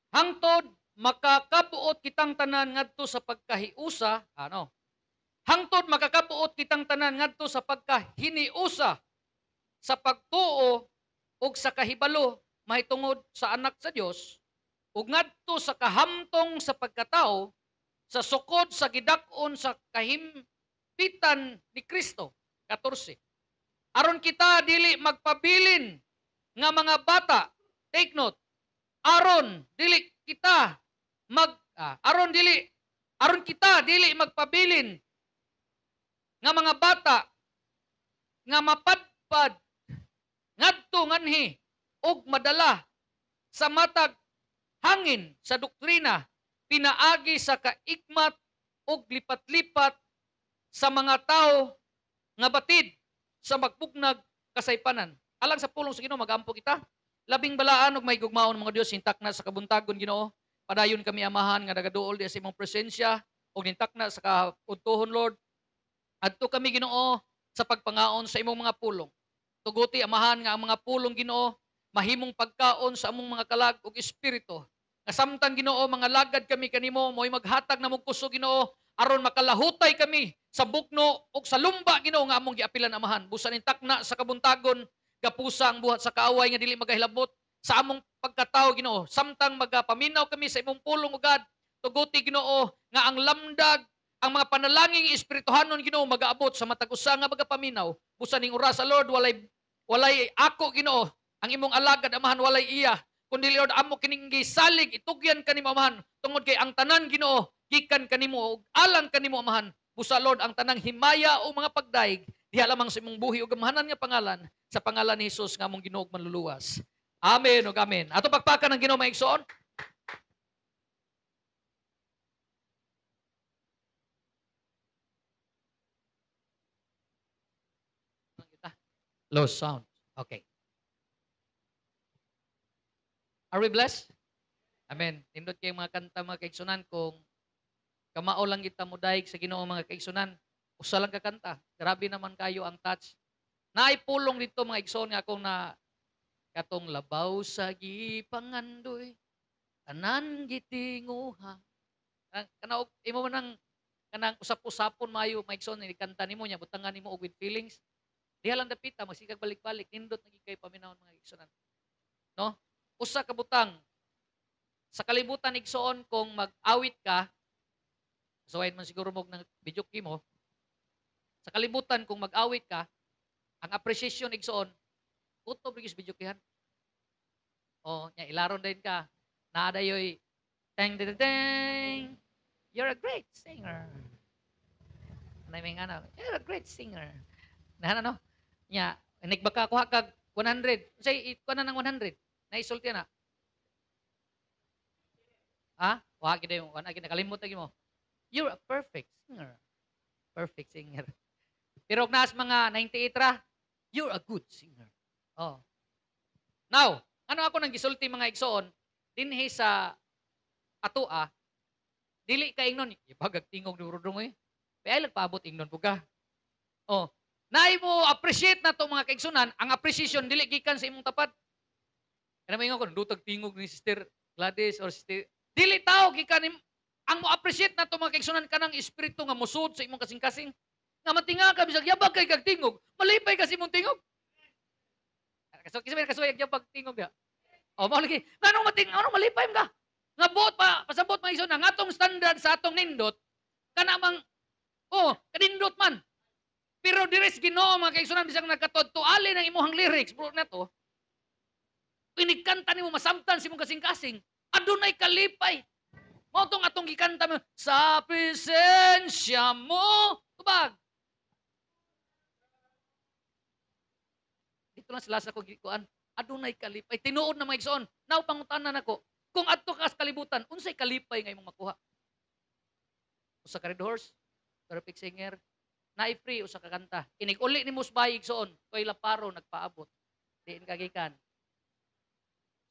Hangtod makakabuot kitang tanan ngadto sa pagkahiusa, ano? Hangtod makakabuot kitang tanan ngadto sa pagkahiniusa sa pagtuo ug sa kahibalo mahitungod sa anak sa Dios ug ngadto sa kahamtong sa pagkatao sa sukod sa gidak-on sa kahimpitan ni Kristo. 14. Aron kita dili magpabilin nga mga bata. Take note. Aron dili kita aron kita dili magpabilin nga mga bata nga mapadpad ngadto nganhi og madala sa matag hangin sa doktrina pinaagi sa kaikmat ug lipat-lipat sa mga tao nga batid sa magbugnag kasaypanan. Alang sa pulong sa Ginoo magampo kita. Labing balaan ug may gugmaon mga Dios hintak na sa kabuntagon Ginoo. Padayon kami amahan nga nagaduol di sa imong presensya ug hintak na sa kaudtohon Lord. Adto kami Ginoo sa pagpangaon sa imong mga pulong. Tuguti amahan nga ang mga pulong Ginoo mahimong pagkaon sa among mga kalag ug espiritu. Nga samtang Ginoo mga lagad kami kanimo mo'y maghatag na mong kusog Ginoo aron makalahutay kami sa bukno ug sa lumba Ginoo nga among giapilan amahan. Busan intakna sa kabuntagon gapusa ang buhat sa kaaway nga dili magahilabot sa among pagkatao Ginoo. Samtang magapaminaw kami sa imong pulong ugad, tuguti Ginoo nga ang lamdag ang mga panalangin espirituhanon Ginoo magaabot sa matag usa nga magapaminaw. Busan ning oras sa Lord walay ako Ginoo ang imong alagad amahan walay iya kundi Lord amo kining gisalig itugyan kanimo amahan tungod kay ang tanan Ginoo gikan kanimo ug alang kanimo amahan. Busa Lord ang tanang himaya o mga pagdaig diha lamang sa imong buhi ug amahanan nga pangalan sa pangalan ni Hesus nga among Ginoo ug manluluwas. Amen ug amen. Ato pakpakan ng Ginoo maigsoon. Low sound. Okay. Are we blessed? Amen. Nindot kay mga kanta mga kaigsunan kung kamao lang kita mudayeg sa Ginoo mga kaigsunan. Usa lang ka kanta. Grabe naman kayo ang touch. Naipulong dito mga igsoon nga akong na katong labaw sa gipangandoy tanan gitinguha. Kana imo man ang kanang usap-usapon mayo mga igsoon ni kanta nimo nya butangan nimo og with feelings. Diha lang dapita magsikag balik-balik nindot na kay paminawon mga igsunan. No? Usa ka butang sa kalibutan igsoon kung mag-awit ka, suwayin man siguro mo ng video mo, sa kalibutan kung mag-awit ka, ang appreciation igsoon, utob rigis video kihan. O, nya ilaron din ka. Naada yoy, teng teng teng, you're a great singer. Ano yung ano, you're a great singer. Na ano, nya, nagbaka kuha kag 100. Say, kuha na ng 100. Naisulti na. Ha? Wa gid mo, ana kinakalimot lagi mo. You're a perfect singer. Perfect singer. Pero nas mga 98 ra, you're a good singer. Oh. Now, ano ako nang gisulti mga igsoon dinhi sa atoa, dili ka ingnon, ibagag tingog ni Rodong eh. Kaya paabot ingnon puga. Oh. Naay mo appreciate na to mga kaigsunan, ang appreciation dili gikan sa imong tapat. Kana mo ingon ko dutag tingog ni Sister Gladys or Sister dili tao gikan ang mo appreciate na to mga kaigsunan kanang espiritu nga musud sa imong kasing-kasing. Nga matinga ka bisag yabag kay kag tingog, malipay kasi imong tingog. Kasuy yabag tingog ya. O mao lagi, nganong anong malipay ka? Nga buot pa pasabot mga igsoon nga atong standard sa atong nindot kana mang kanindot man. Pero diris Ginoo mga kaigsunan bisag nagkatodto ali ng imuhang lyrics bro na to. Inikanta nimo masamtan si imong kasing-kasing. Adunay kalipay. Mao tong atong gikanta mo sa presensya mo. Tubag. Dito lang sila sa ko gikuan. Adunay kalipay. Tinuod na mga igsoon. Now pangutanan nako. Kung adto ka sa kalibutan, unsay kalipay nga imong makuha? Usa ka red horse, perfect singer, naay free usa ka kanta. Kinig uli ni musbay igsoon, koy laparo nagpaabot. Diin kagikan.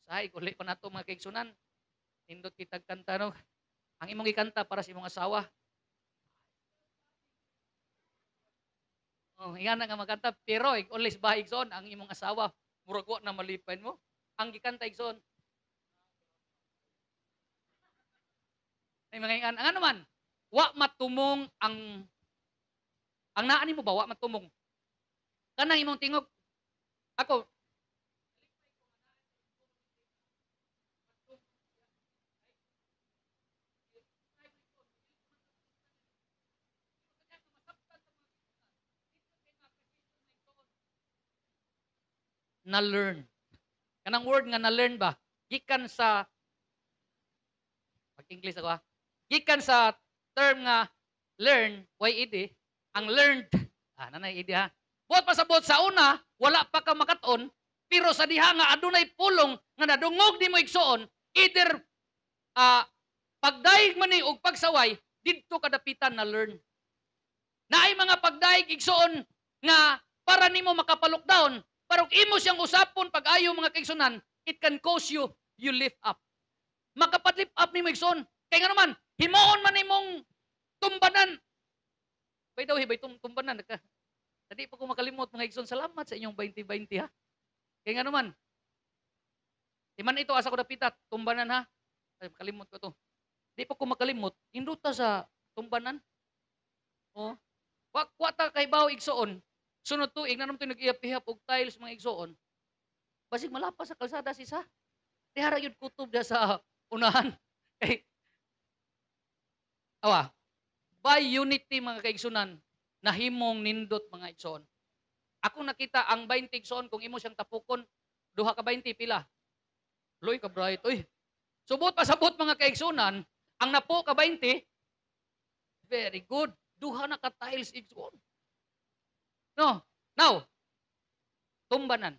Sahay uli pa nato mga kaigsunan. Nindot kitag kanta no. Ang imong gikanta para sa imong asawa. Oh, ingana nga magkanta pero ulis ba igsoon ang imong asawa murag wa na malipan mo. Ang gikanta igsoon Ay mga ingan, ang ano man, wa matumong ang naa nimo ba wa matumong. Kanang imong tingog ako na learn. Kanang word nga na learn ba? Gikan sa pag-English ako ha. Gikan sa term nga learn, YED, ang learned, nanay ED ha. Buot pasabot sa una, wala pa ka makaton, pero sa diha nga adunay pulong nga nadungog nimo igsuon, either pagdaig man ni og pagsaway, didto kadapitan na learn. Naay mga pagdaig igsuon nga para nimo makapalockdown, pero imo siyang usapon pag ayo mga kaigsunan, it can cause you lift up. Makapadlift up nimo igsoon. Kay nga naman, himuon man nimong tumbanan. By the way, tumbanan ka. Dadi pa ko makalimot mga igsoon. Salamat sa inyong 2020 ha. Kay nga naman, timan ito asa ko dapita, tumbanan ha. Ay, makalimot ko to. Di pa ko makalimot, induta sa tumbanan. Oh. Wa ta kay bawo igsoon. Sunod tuig na naman ito nag-iap-ihap og tiles mga igsoon. Basig malapas sa kalsada si sa. Tihara yun kutob na sa unahan. Kay, awa, by unity mga kaigsunan, nahimong nindot mga igsoon. Ako nakita ang 20 igsoon, kung imo siyang tapukon, duha ka 20 pila. Loy ka bright, uy. Subot pasabot mga kaigsunan, ang napo ka 20, very good. Duha na ka tiles igsoon. No, now, tumbanan.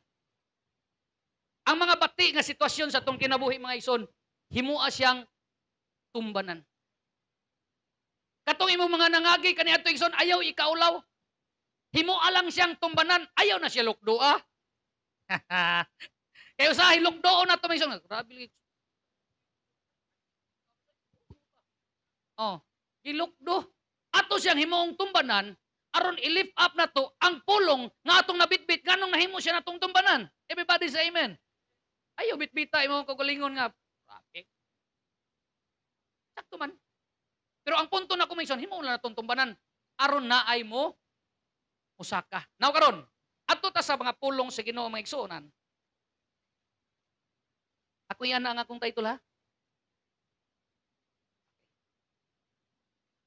Ang mga bati nga sitwasyon sa tong kinabuhi mga igsoon, himua siyang tumbanan. Katong imong mga nangagi kaniadto igsoon, ayaw ikaulaw. Himua lang siyang tumbanan, ayaw na siya lukdoa. Kaya usahay lukdoo na to mga igsoon. Grabe. Oh, gilukdo. Ato siyang himuong tumbanan, aron i-lift up na to ang pulong nga atong nabitbit nganong nahimo siya natong tumbanan. Everybody say amen. Ayaw bitbita imong kagalingon nga. Grabe. Sakto man. Pero ang punto na kumisyon, himo na natong tumbanan aron naay mo usaka. Now karon, adto ta sa mga pulong sa Ginoo mga igsuonan. Ako yan ang akong title ha.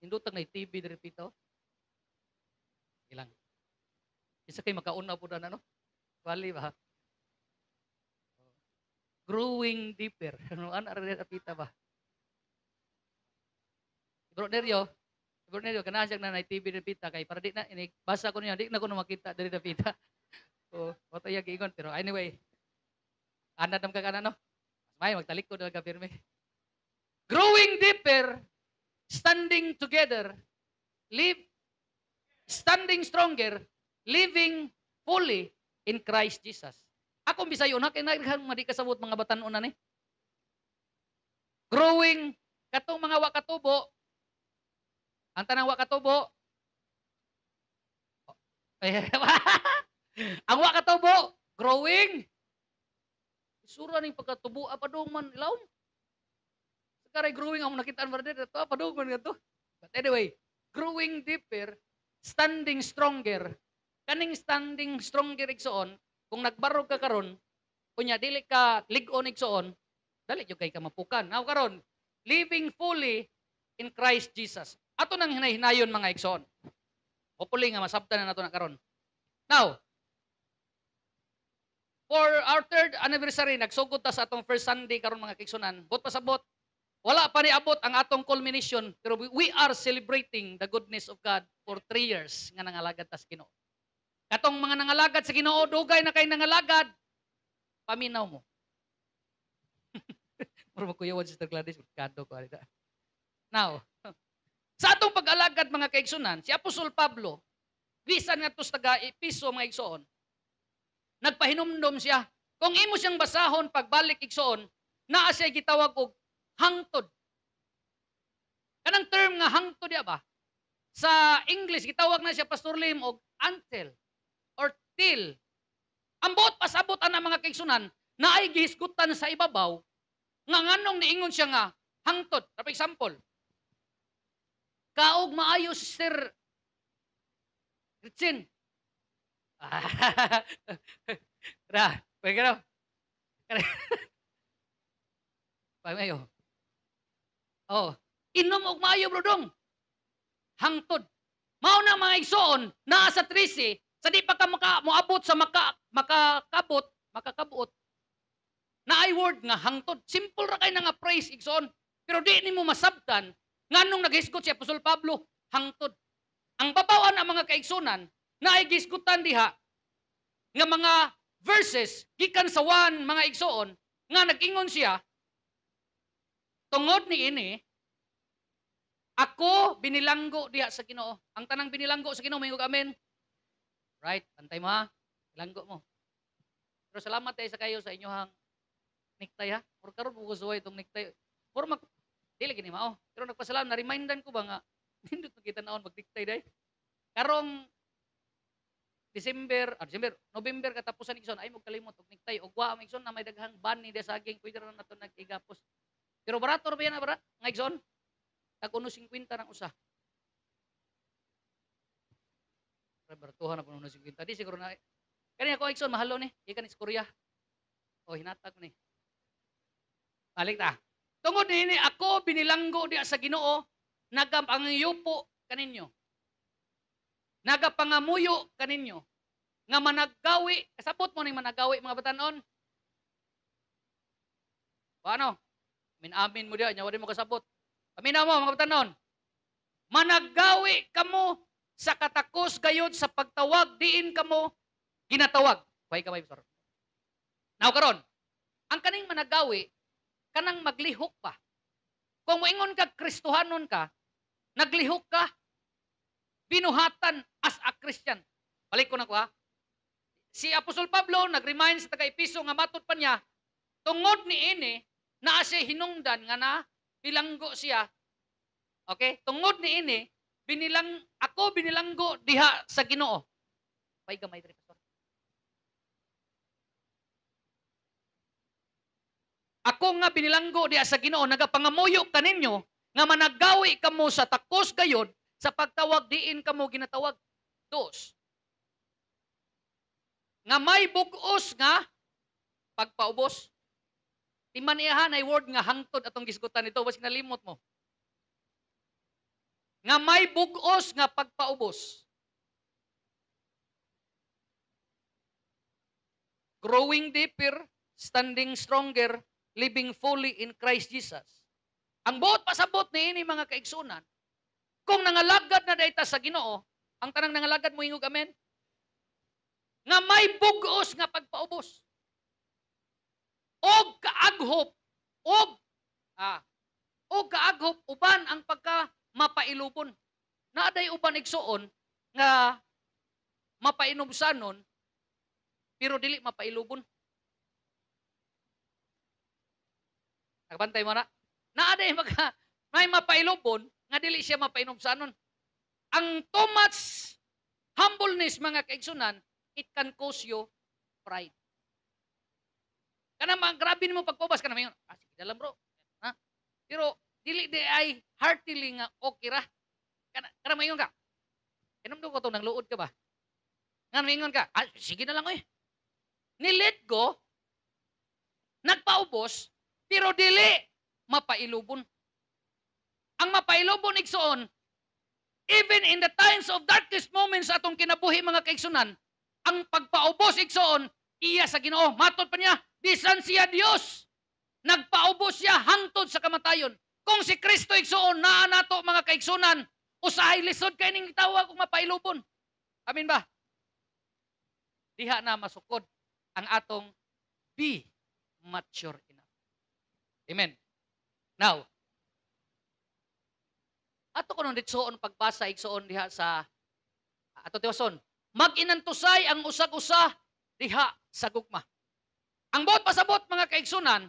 Hindutang na TV diri pito. Ilang. Isa kay makauna po na no? Wali ba? Growing deeper. Ano ana rin pita ba? Bro Neryo, kana siya na TV diri pita kay para di na ini basa ko niya, di na ko makita diri na pita. So, wato ya giingon pero anyway. Ana dam ka kana no? May magtalikod na ka pirmi. Growing deeper, standing together, standing stronger, living fully in Christ Jesus. Ako Bisayo na kay naghan madi kasabot mga batan-on na ni. Growing katong mga wa katubo. Ang tanang wa katubo. Ang wa katubo, growing. Isura ning pagkatubo padung man ilaw. Karay growing ang nakitaan brother to padung man gadto. But anyway, growing deeper, standing stronger. Kaning standing stronger igsoon, kung nagbarog ka karon, kunya dili ka lig-on igsoon, dali jud kay ka mapukan. Now karon, living fully in Christ Jesus. Ato nang hinay-hinayon mga igsoon. Hopefully nga masabtan na nato na karon. Now, for our third anniversary, nagsugod ta sa atong first Sunday karon mga kaigsunan. Bot pasabot, wala pa niabot ang atong culmination, pero we are celebrating the goodness of God for 3 years nga nangalagad ta sa Ginoo. Katong mga nangalagad sa Ginoo, dugay na kay nangalagad, paminaw mo. Pero magkuyawan si Sister Gladys, kado ko. Now, sa atong pag-alagad mga kaigsunan, si Apostol Pablo, bisan nga to sa taga-Episo mga igsoon, nagpahinumdom siya. Kung imo siyang basahon pagbalik igsoon, naa siya gitawag og hangtod. Kanang term nga hangtod diya ba? Sa English, gitawag na siya Pastor Lim og antel or till. Ang buot pasabot ana mga kaigsunan, naay gihisgutan sa ibabaw, nga nganong niingon siya nga hangtod. For example, Kaog maayo, Sister Gretchen. Ra, pwede ka na. Pamayo. Oh, inom og maayo, brodong. Hangtod. Mao na mga igsoon, naa sa 13, sa di pa ka moabot sa makakabuot, na ay word nga hangtod. Simple ra kay na nga praise, igsoon. Pero di nimo masabtan, nganong naghisgot si Apostol Pablo, hangtod. Ang babawan ang mga kaigsunan, na ay gisgutan diha, nga mga verses, gikan sa 1, mga igsoon, nga nag-ingon siya, tungod ni ini, ako binilanggo diha sa Ginoo. Ang tanang binilanggo sa Ginoo, mayong amen. Right, pantay mo ha. Bilanggo mo. Pero salamat tayo sa kayo sa inyong necktie ha. Or karon mo gusto itong necktie. Or dili gini mao. Pero nagpasalamat na remindan ko ba nga nindot kita naon mag-necktie day. Karong November katapusan igsoon ay mo kalimot og necktie og wa ang igsoon na may daghang ban ni saging pwede ra nato nag-igapos. Pero barato ra ba yan bara? Nga igsoon? Tag-uno 50 ng usa. Bertuhan na puno 50. Di siguro na. Kani ako igsoon mahalo ni. Ikan is Korea. O hinatag ni. Balik ta. Tungod ni ako binilanggo diya sa Ginoo, nagapangayupo kaninyo. Nagapangamuyo kaninyo. Nga managgawi, kasabot mo ning managgawi mga batanon. Paano? Minamin mo diya, nya wala mo kasabot. Paminaw mo mga batanon. Managgawi kamo sa katakos gayud sa pagtawag diin kamo ginatawag. Kuhay kamay pastor. Now karon, ang kaning managawi kanang maglihok pa. Kung moingon ka Kristohanon ka, naglihok ka, binuhatan as a Christian. Balik ko na ko ha. Si Apostol Pablo nag-remind sa taga-Episo nga matud pa niya, tungod ni ini naa siya hinungdan nga na bilanggo siya. Okay? Tungod ni ini, ako binilanggo diha sa Ginoo. Pay gamay diri pastor. Ako nga binilanggo diha sa Ginoo, nagapangamuyo kaninyo nga managgawi kamo sa takos gayod sa pagtawag diin kamo ginatawag. 2. Nga may bug-os nga pagpaubos. Timan iyahan ay word nga hangtod atong gisgutan nito, basi nalimot mo. Nga may bug-os nga pagpaubos. Growing deeper, standing stronger, living fully in Christ Jesus. Ang buot pasabot ni ini mga kaigsunan, kung nangalagad na dayta sa Ginoo, ang tanang nangalagad mo ingog amen, nga may bug-os nga pagpaubos. Og kaaghop, og kaaghop uban ang pagka mapailubon. Naaday uban igsuon nga mapainubsanon pero dili mapailubon. Nagbantay mo na? Naaday may mapailubon nga dili siya mapainubsanon. Ang too much humbleness mga kaigsunan, it can cause you pride. Kana mga grabe nimo pagpabas kana mayon. Sige dalam bro. Ha? Pero dili di ay heartily nga okay ra. Kana mayon ka. Kinamdo ko to nang luod ka ba? Nga mayon ka. Sige na lang oy. Ni-let go, nagpaubos, pero dili mapailubon. Ang mapailubon igsoon, even in the times of darkest moments atong kinabuhi mga kaigsunan, ang pagpaubos igsoon, iya sa Ginoo. Matod pa niya, bisan siya Dios. Nagpaubos siya hangtod sa kamatayon. Kung si Kristo igsoon, naa nato mga kaigsunan, usahay lisod kay ning tawag kung mapailubon. Amin ba? Diha na masukod ang atong be mature enough. Amen. Now, ato ko nung ditsoon pagbasa igsoon diha sa ato tiwason. Mag-inantusay ang usag-usa diha sa gugma. Ang buot pasabot mga kaigsunan,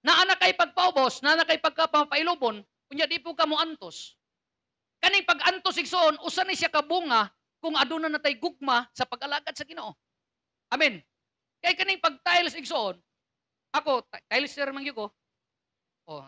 naa na kay pagpaubos, naa na kay pagkapapailubon, kunya di po ka mo antos. Kaning pag-antos igsoon, usa ni siya kabunga kung aduna na tay gugma sa pag-alagad sa Ginoo. Amen. Kay kaning pag-tiles igsoon, ako, tiles sir man gyud ko. Oh,